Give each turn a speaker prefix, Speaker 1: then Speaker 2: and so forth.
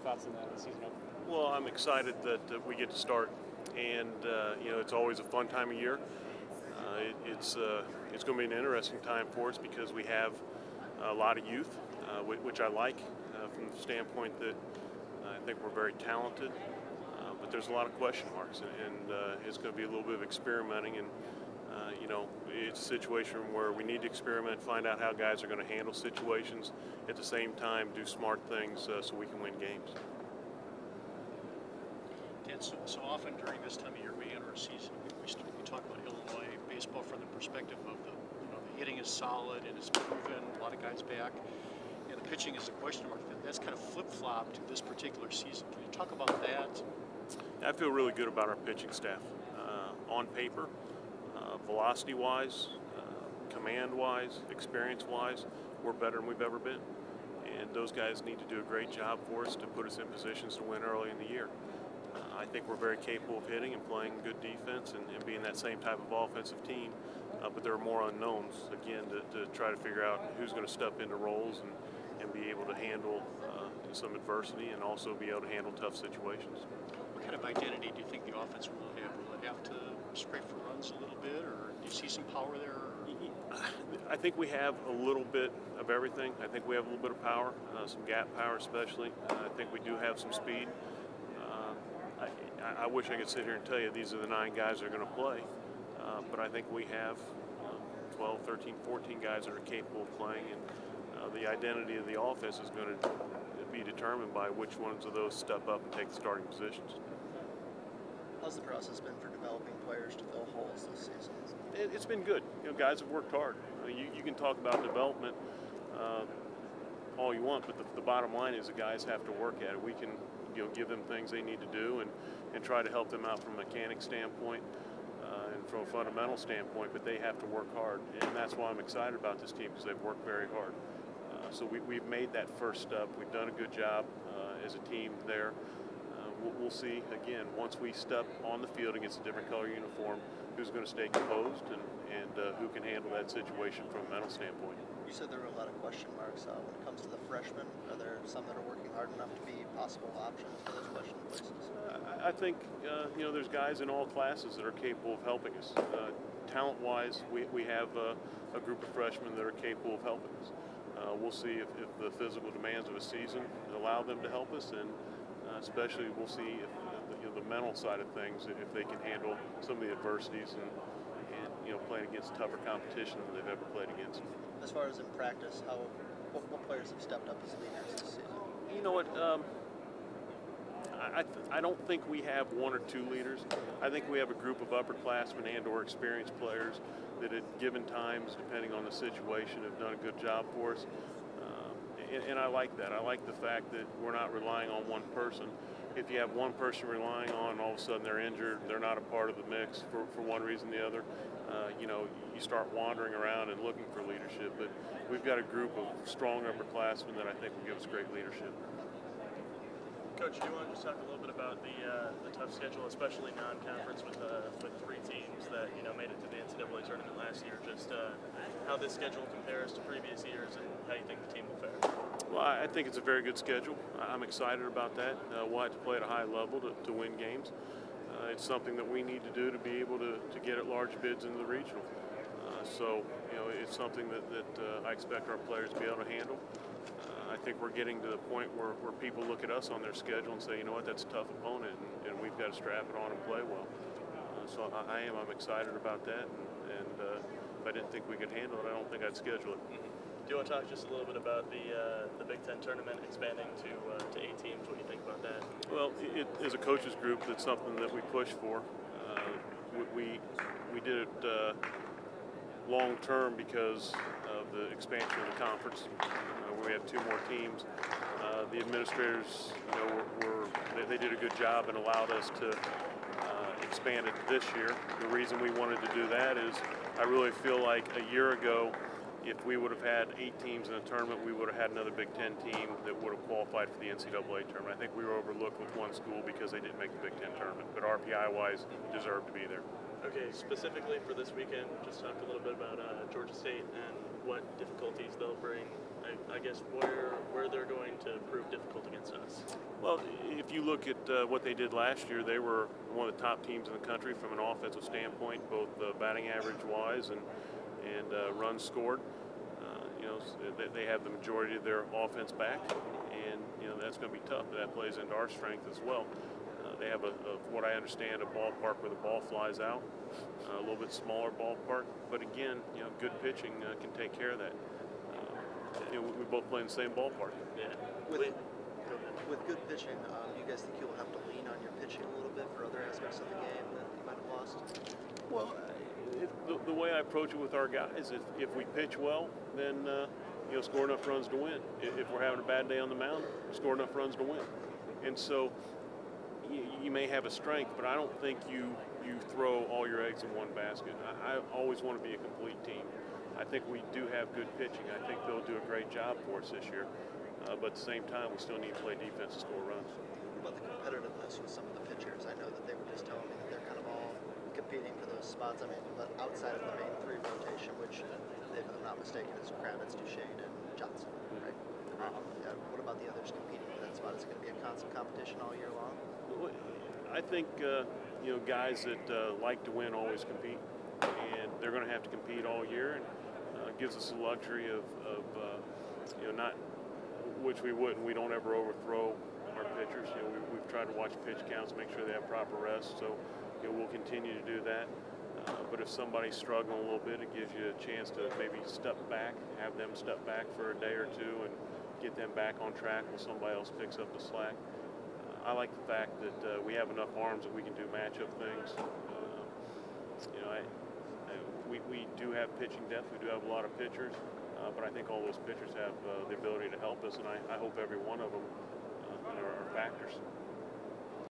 Speaker 1: thoughts on the season opener?
Speaker 2: Well, I'm excited that we get to start, and it's always a fun time of year. It's going to be an interesting time for us because we have a lot of youth, which I like from the standpoint that I think we're very talented, but there's a lot of question marks, and it's going to be a little bit of experimenting, and it's a situation where we need to experiment, find out how guys are going to handle situations, at the same time do smart things so we can win games.
Speaker 3: Dan, so often during this time of year we enter a season, we talk about Illinois baseball from the perspective of the hitting is solid and it's proven, a lot of guys back, and the pitching is a question mark. That's kind of flip-flopped this particular season. Can you talk about that?
Speaker 2: I feel really good about our pitching staff. On paper, velocity-wise, command-wise, experience-wise, we're better than we've ever been. And those guys need to do a great job for us to put us in positions to win early in the year. I think we're very capable of hitting and playing good defense and being that same type of offensive team, but there are more unknowns, again, to try to figure out who's going to step into roles and be able to handle some adversity and also be able to handle tough situations.
Speaker 3: What kind of identity do you think the offense will have? Will it have to scrape for runs a little bit, or do you see some power there?
Speaker 2: I think we have a little bit of everything. I think we have a little bit of power, some gap power especially. I think we do have some speed. I wish I could sit here and tell you these are the 9 guys that are going to play, but I think we have 12, 13, 14 guys that are capable of playing, and the identity of the offense is going to be determined by which ones of those step up and take the starting positions.
Speaker 4: How's the process been for developing players to fill holes this season?
Speaker 2: It's been good. Guys have worked hard. You can talk about development all you want, but the bottom line is the guys have to work at it. We can give them things they need to do and try to help them out from a mechanic standpoint and from a fundamental standpoint, but they have to work hard, and that's why I'm excited about this team, because they've worked very hard. So we've made that first step. We've done a good job as a team there. We'll see, again, once we step on the field against a different color uniform, who's going to stay composed and who can handle that situation from a mental standpoint.
Speaker 4: You said there were a lot of question marks. When it comes to the freshmen, are there some that are working hard enough to be possible options for those question places?
Speaker 2: I think, there's guys in all classes that are capable of helping us. Talent-wise, we have a group of freshmen that are capable of helping us. We'll see if the physical demands of a season allow them to help us, and especially we'll see if the mental side of things, if they can handle some of the adversities and playing against tougher competition than they've ever played against.
Speaker 4: As far as in practice, what players have stepped up as leaders this season?
Speaker 2: You know what? I don't think we have 1 or 2 leaders. I think we have a group of upperclassmen and/or experienced players that at given times, depending on the situation, have done a good job for us. And I like that. I like the fact that we're not relying on one person. If you have one person relying on, and all of a sudden they're injured, they're not a part of the mix for one reason or the other, you start wandering around and looking for leadership. But we've got a group of strong upperclassmen that I think will give us great leadership.
Speaker 5: Coach, do you want to just talk a little bit about the tough schedule, especially non-conference with 3 teams that made it to the NCAA tournament last year? Just how this schedule compares to previous years and how you think the team will fare.
Speaker 2: Well, I think it's a very good schedule. I'm excited about that. We'll have to play at a high level to win games. It's something that we need to do to be able to get at large bids into the regional. So it's something that I expect our players to be able to handle. I think we're getting to the point where people look at us on their schedule and say, you know what, that's a tough opponent, and we've got to strap it on and play well. So I'm excited about that, and if I didn't think we could handle it, I don't think I'd schedule it.
Speaker 5: Mm-hmm. Do you want to talk just a little bit about the Big Ten tournament expanding to 8 teams? What do you think about that?
Speaker 2: Well, as a coaches group, that's something that we push for. We did it long term because of the expansion of the conference. We have 2 more teams. The administrators, they did a good job and allowed us to expand it this year. The reason we wanted to do that is I really feel like a year ago, if we would have had 8 teams in a tournament, we would have had another Big Ten team that would have qualified for the NCAA tournament. I think we were overlooked with one school because they didn't make the Big Ten tournament, but RPI-wise, deserved to be there.
Speaker 5: Okay, specifically for this weekend, just talk a little bit about Georgia State and what difficulties they'll bring. I guess where they're going to prove difficult against us.
Speaker 2: Well, if you look at what they did last year, they were one of the top teams in the country from an offensive standpoint, both batting average wise and runs scored. They have the majority of their offense back, and that's going to be tough. That plays into our strength as well. They have what I understand, a ballpark where the ball flies out, a little bit smaller ballpark, but again, good pitching can take care of that. We both play in the same ballpark.
Speaker 5: Yeah.
Speaker 4: With good pitching, do you guys think you'll have to lean on your pitching a little bit for other aspects of the game that you might have lost?
Speaker 2: Well, the way I approach it with our guys, if we pitch well, then score enough runs to win. If we're having a bad day on the mound, score enough runs to win. And so you may have a strength, but I don't think you throw all your eggs in one basket. I always want to be a complete team. I think we do have good pitching. I think they'll do a great job for us this year. But at the same time, we still need to play defense to score runs.
Speaker 4: What about the competitiveness with some of the pitchers? I know that they were just telling me that they're kind of all competing for those spots. I mean, but outside of the main three rotation, which, if I'm not mistaken, is Kravitz, Duchesne, and Johnson, right? Yeah, what about the others competing for that spot? Is it going to be a constant competition all year long?
Speaker 2: I think guys that like to win always compete, and they're going to have to compete all year, and gives us the luxury of not, which we wouldn't. We don't ever overthrow our pitchers. We've tried to watch pitch counts, make sure they have proper rest. So we'll continue to do that. But if somebody's struggling a little bit, it gives you a chance to maybe step back, have them step back for a day or two, and get them back on track while somebody else picks up the slack. I like the fact that we have enough arms that we can do matchup things. We do have pitching depth. We do have a lot of pitchers, but I think all those pitchers have the ability to help us, and I hope every one of them are factors.